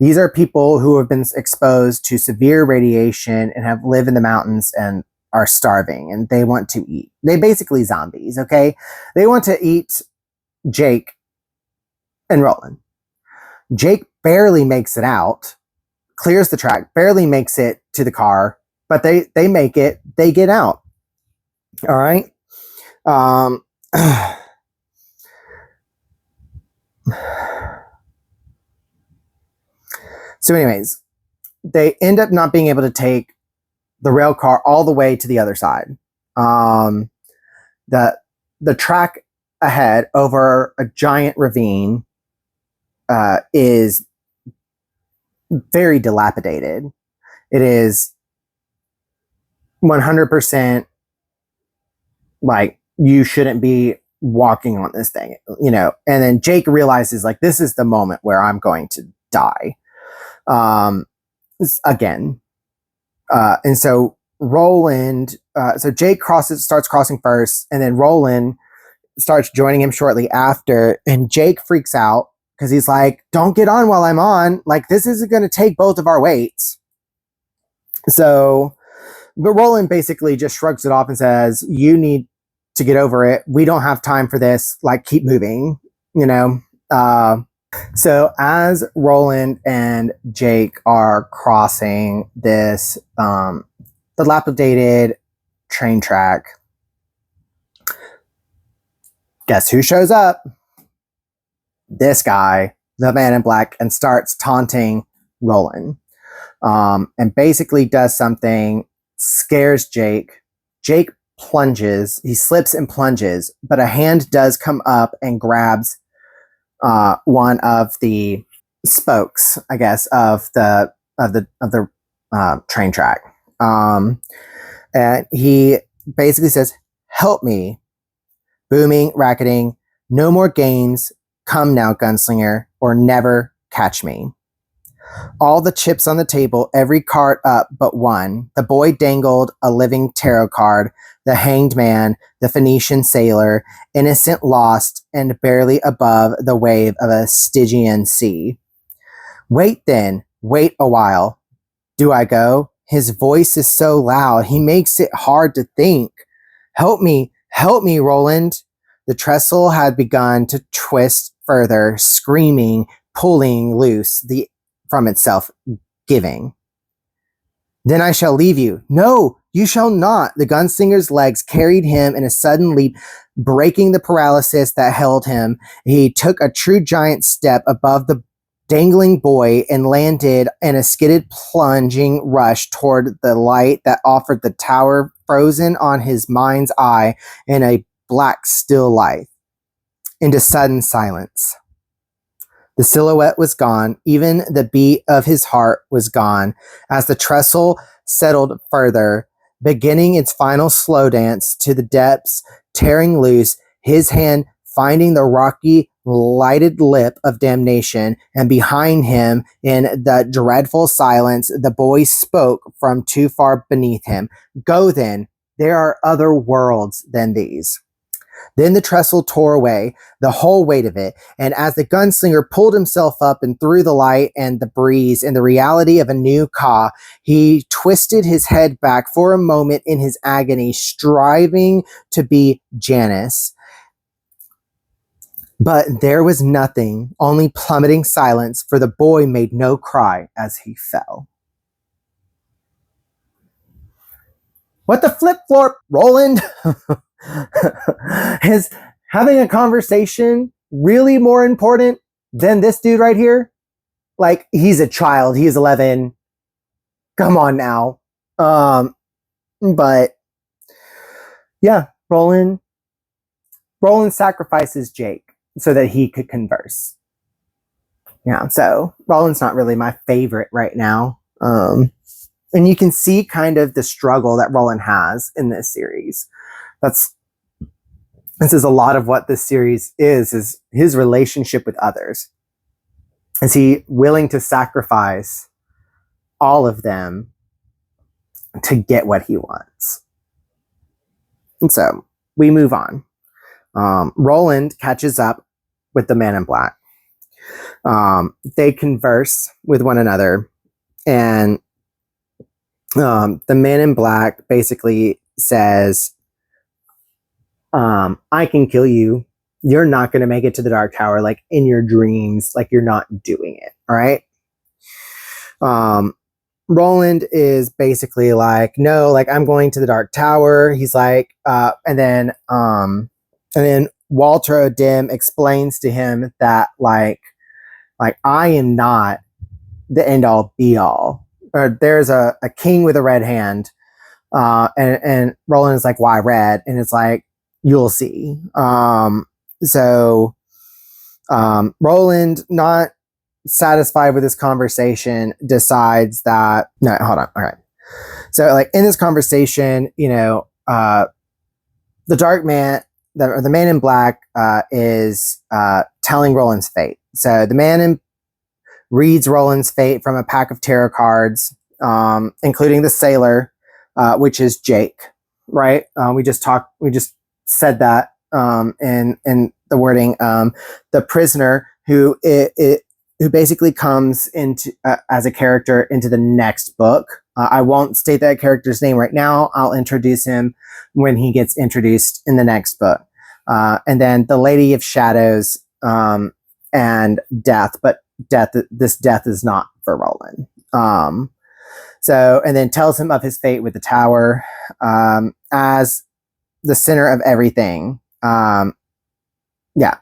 Speaker 1: These are people who have been exposed to severe radiation and have lived in the mountains and are starving, and they want to eat. They basically zombies, okay? They want to eat Jake and Roland. Jake barely makes it out, clears the track, barely makes it to the car, but they make it, they get out. All right. So anyways, they end up not being able to take the rail car all the way to the other side. The track ahead over a giant ravine is very dilapidated. It is 100% like, you shouldn't be walking on this thing, and then Jake realizes, like, this is the moment where I'm going to die again. And so Roland, so Jake starts crossing first, and then Roland starts joining him shortly after, and Jake freaks out because he's like, don't get on while I'm on. Like, this isn't going to take both of our weights. So, but Roland basically just shrugs it off and says, you need to get over it. We don't have time for this. Like, keep moving, So as Roland and Jake are crossing this dilapidated train track, guess who shows up? This guy, the Man in Black, and starts taunting Roland. And basically does something, scares Jake. Jake plunges, he slips and plunges, but a hand does come up and grabs one of the spokes, I guess, of the train track. And he basically says, help me. Booming, racketing, no more games. Come now, gunslinger, or never catch me. All the chips on the table, every card up but one. The boy dangled a living tarot card, the hanged man, the Phoenician sailor, innocent lost and barely above the wave of a Stygian sea. Wait then, wait a while. Do I go? His voice is so loud, he makes it hard to think. Help me, Roland. The trestle had begun to twist further, screaming, pulling loose from itself, giving. Then I shall leave you. No, you shall not. The gunslinger's legs carried him in a sudden leap, breaking the paralysis that held him. He took a true giant step above the dangling boy and landed in a skidded plunging rush toward the light that offered the tower, frozen on his mind's eye in a black still life, into sudden silence. The silhouette was gone. Even the beat of his heart was gone as the trestle settled further, beginning its final slow dance to the depths, tearing loose, his hand finding the rocky, lighted lip of damnation, and behind him, in the dreadful silence, the boy spoke from too far beneath him. Go then, there are other worlds than these. Then the trestle tore away, the whole weight of it, and as the gunslinger pulled himself up and through the light and the breeze and the reality of a new Ka, he twisted his head back for a moment in his agony, striving to be Janus. But there was nothing, only plummeting silence, for the boy made no cry as he fell. What the flip-flop, Roland? Is having a conversation really more important than this dude right here? Like, he's a child. He is 11. Come on now. But yeah, Roland sacrifices Jake so that he could converse. Yeah, so Roland's not really my favorite right now. And you can see kind of the struggle that Roland has in this series. This is a lot of what this series is his relationship with others. Is he willing to sacrifice all of them to get what he wants? And so we move on. Roland catches up with the man in black. They converse with one another, and the man in black basically says, I can kill you. You're not going to make it to the Dark Tower, like in your dreams, like you're not doing it. All right. Roland is basically like, no, like I'm going to the Dark Tower. He's like, and then Walter O'Dim explains to him that like I am not the end all be all. Or there's a king with a red hand. And Roland is like, why red? And it's like, you'll see. So Roland, not satisfied with this conversation, decides that, no, hold on. All right. So like in this conversation, you know, the dark man, the man in black, is telling Roland's fate. So the man reads Roland's fate from a pack of tarot cards, including the sailor, which is Jake, right? We just said that in the wording. The prisoner who basically comes into as a character into the next book. I won't state that character's name right now. I'll introduce him when he gets introduced in the next book. And then the Lady of Shadows, and Death, but this death is not for Roland. So, and then tells him of his fate with the tower, as the center of everything. Yeah.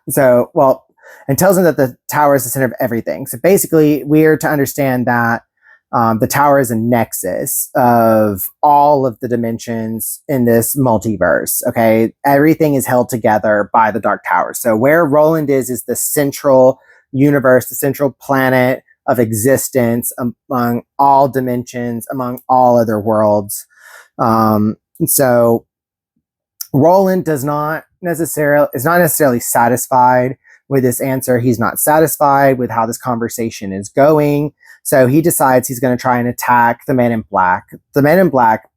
Speaker 1: So, well, and tells him that the tower is the center of everything. So basically we are to understand that the tower is a nexus of all of the dimensions in this multiverse. Okay. Everything is held together by the Dark Tower. So where Roland is the central universe, the central planet of existence among all dimensions, among all other worlds. So Roland is not necessarily satisfied with this answer. He's not satisfied with how this conversation is going. So he decides he's going to try and attack the Man in Black. The Man in Black,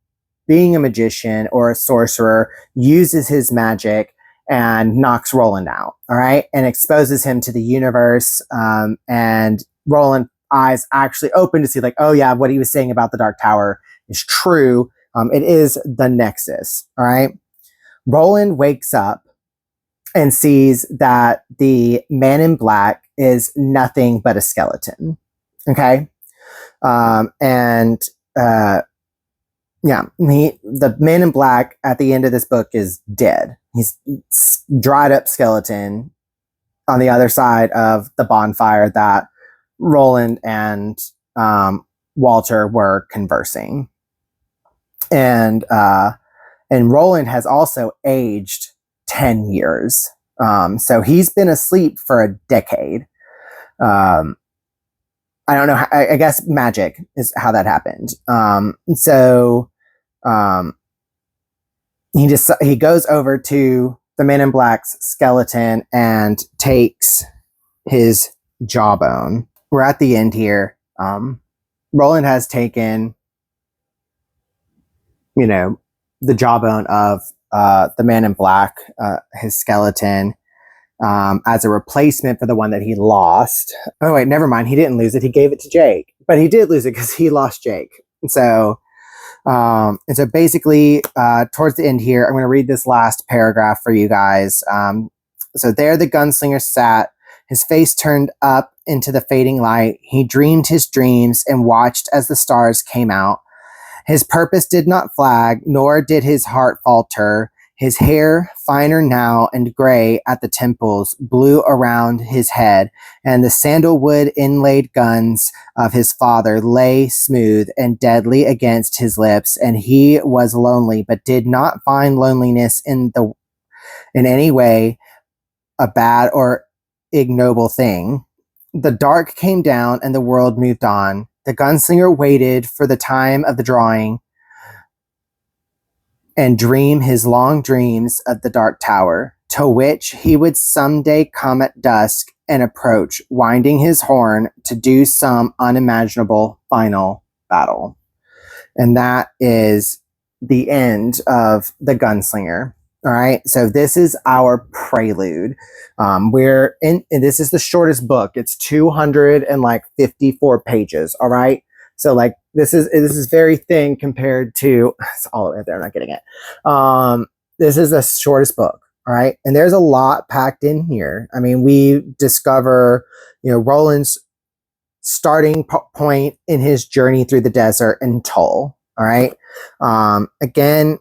Speaker 1: being a magician or a sorcerer, uses his magic and knocks Roland out, all right, and exposes him to the universe. And Roland's eyes actually open to see, like, oh yeah, what he was saying about the Dark Tower is true. It is the Nexus, all right. Roland wakes up and sees that the Man in Black is nothing but a skeleton. Okay. And yeah, the Man in Black at the end of this book is dead. He's dried up skeleton on the other side of the bonfire that Roland and Walter were conversing. And Roland has also aged 10 years. So he's been asleep for a decade. I don't know. I guess magic is how that happened. He goes over to the Man in Black's skeleton and takes his jawbone. We're at the end here. Roland has taken, the jawbone of the Man in Black, his skeleton, as a replacement for the one that he lost. Oh wait, never mind. He didn't lose it. He gave it to Jake, but he did lose it because he lost Jake. And so basically, towards the end here, I'm going to read this last paragraph for you guys. So there the gunslinger sat, his face turned up into the fading light. He dreamed his dreams and watched as the stars came out. His purpose did not flag, nor did his heart falter. His hair, finer now and gray at the temples, blew around his head, and the sandalwood inlaid guns of his father lay smooth and deadly against his lips, and he was lonely, but did not find loneliness in any way a bad or ignoble thing. The dark came down and the world moved on. The gunslinger waited for the time of the drawing and dream his long dreams of the Dark Tower, to which he would someday come at dusk and approach, winding his horn to do some unimaginable final battle. And that is the end of The Gunslinger. All right, so this is our prelude. And this is the shortest book. It's 254 pages. All right, so like this is very thin compared to it's all right there. I'm not getting it. This is the shortest book. All right, and there's a lot packed in here. I mean, we discover Roland's starting point in his journey through the desert and Tull. All right, again.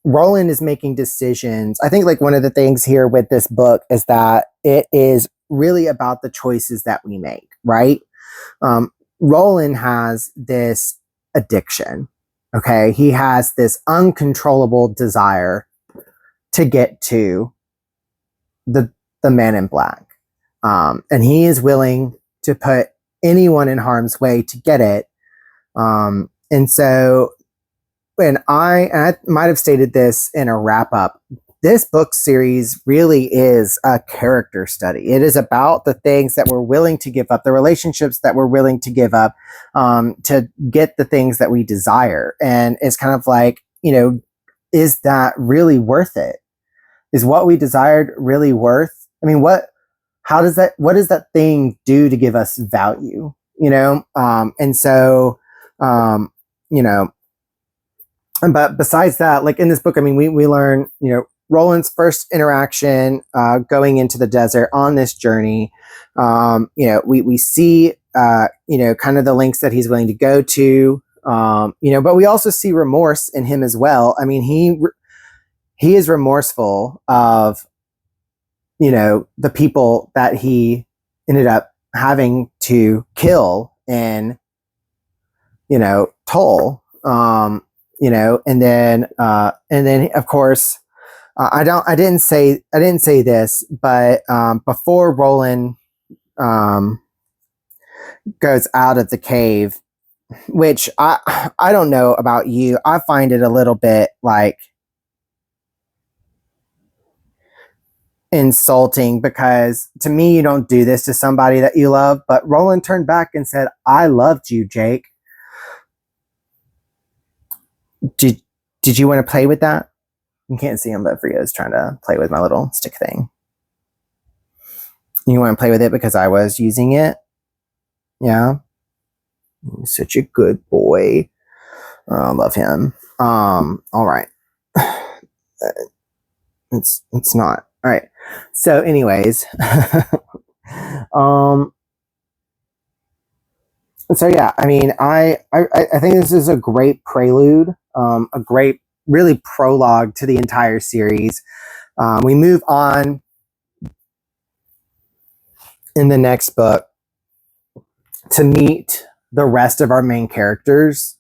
Speaker 1: Roland is making decisions. I think like one of the things here with this book is that it is really about the choices that we make, right? Roland has this addiction, okay? He has this uncontrollable desire to get to the Man in Black. And he is willing to put anyone in harm's way to get it. And so and I might have stated this in a wrap up, this book series really is a character study. It is about the things that we're willing to give up, the relationships that we're willing to give up to get the things that we desire. And it's kind of like, is that really worth it? Is what we desired really worth? I mean, what does that thing do to give us value? But besides that, like in this book, I mean, we learn, Roland's first interaction going into the desert on this journey. We see, kind of the lengths that he's willing to go to, but we also see remorse in him as well. I mean, he is remorseful of, the people that he ended up having to kill in, Tull. And then of course, I didn't say this, but before Roland goes out of the cave, which I don't know about you, I find it a little bit like insulting, because to me, you don't do this to somebody that you love. But Roland turned back and said, I loved you, Jake. Did you want to play with that? You can't see him, but Fria's trying to play with my little stick thing. You want to play with it because I was using it? Yeah. He's such a good boy. I love him. All right. It's not. All right. So anyways, so yeah, I mean, I think this is a great prelude, a great, really prologue to the entire series. We move on in the next book to meet the rest of our main characters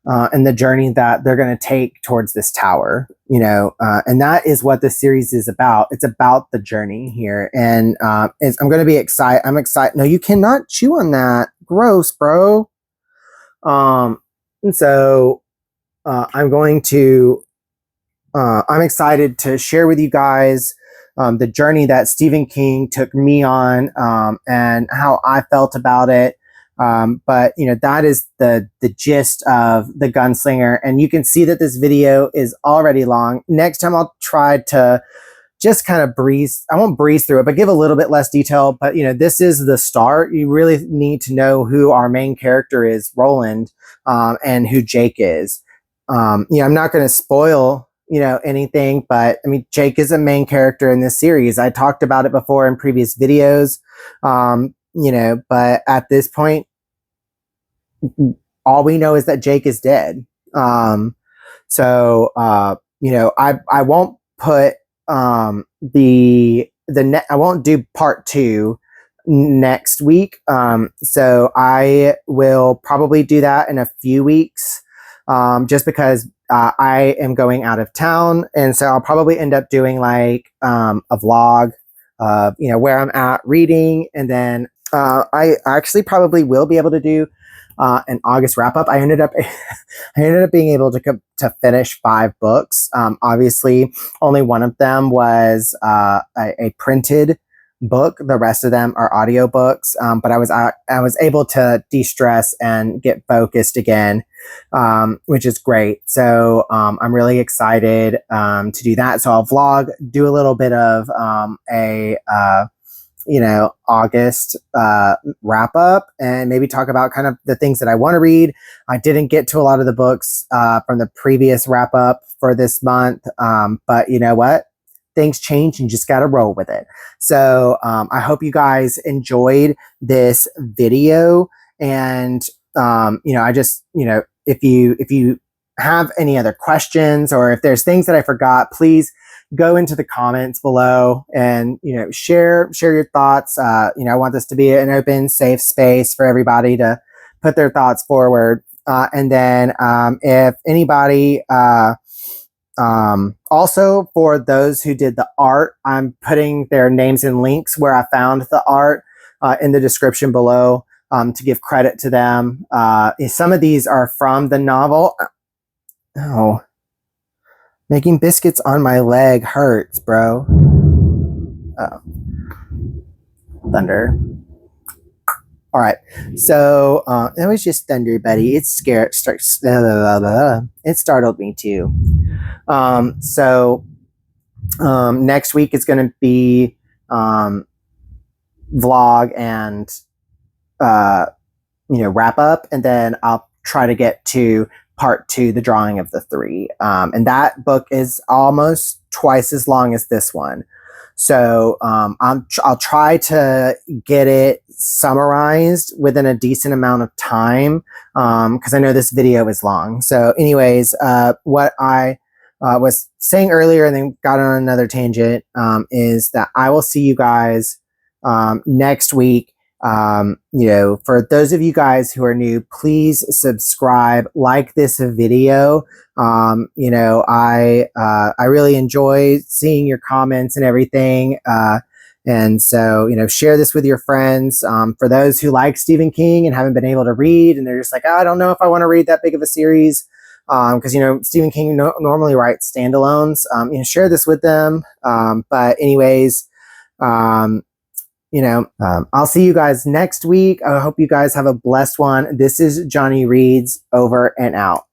Speaker 1: and the journey that they're going to take towards this tower, and that is what this series is about. It's about the journey here. And I'm going to be excited. I'm excited. No, you cannot chew on that. Gross, bro. And so I'm excited to share with you guys the journey that Stephen King took me on, and how I felt about it. But that is the gist of The Gunslinger, and you can see that this video is already long. Next time I'll try to just kind of I won't breeze through it, but give a little bit less detail. But this is the start. You really need to know who our main character is, Roland, and who Jake is. I'm not going to spoil anything, but I mean, Jake is a main character in this series. I talked about it before in previous videos. But at this point, all we know is that Jake is dead. I won't put I won't do part 2 next week. So I will probably do that in a few weeks, just because I am going out of town, and so I'll probably end up doing like a vlog of where I'm at reading, and then I actually probably will be able to do an August wrap up. I ended up being able to finish 5 books. Obviously, only one of them was a printed book. The rest of them are audiobooks. But I was able to de-stress and get focused again, which is great. So I'm really excited to do that. So I'll vlog, do a little bit of August wrap up, and maybe talk about kind of the things that I want to read. I didn't get to a lot of the books from the previous wrap up for this month, but you know what? Things change and you just got to roll with it. So I hope you guys enjoyed this video, and I just, if you have any other questions, or if there's things that I forgot, please go into the comments below and share your thoughts. I want this to be an open, safe space for everybody to put their thoughts forward. And then if anybody also, for those who did the art, I'm putting their names and links where I found the art in the description below, to give credit to them. Some of these are from the novel. Oh, making biscuits on my leg hurts, bro. Oh, thunder. All right, so it was just thunder, buddy. It startled me too. Next week is going to be vlog and wrap up, and then I'll try to get to part 2, the drawing of the 3, and that book is almost twice as long as this one. So I'll try to get it summarized within a decent amount of time, because I know this video is long. So anyways, what I was saying earlier and then got on another tangent, is that I will see you guys next week. For those of you guys who are new, please subscribe, like this video. I really enjoy seeing your comments and everything. And so, share this with your friends. For those who like Stephen King and haven't been able to read, and they're just like, oh, I don't know if I want to read that big of a series. because you know Stephen King normally writes standalones. You know, share this with them. But anyways, you know, I'll see you guys next week. I hope you guys have a blessed one. This is Johnny Reads, over and out.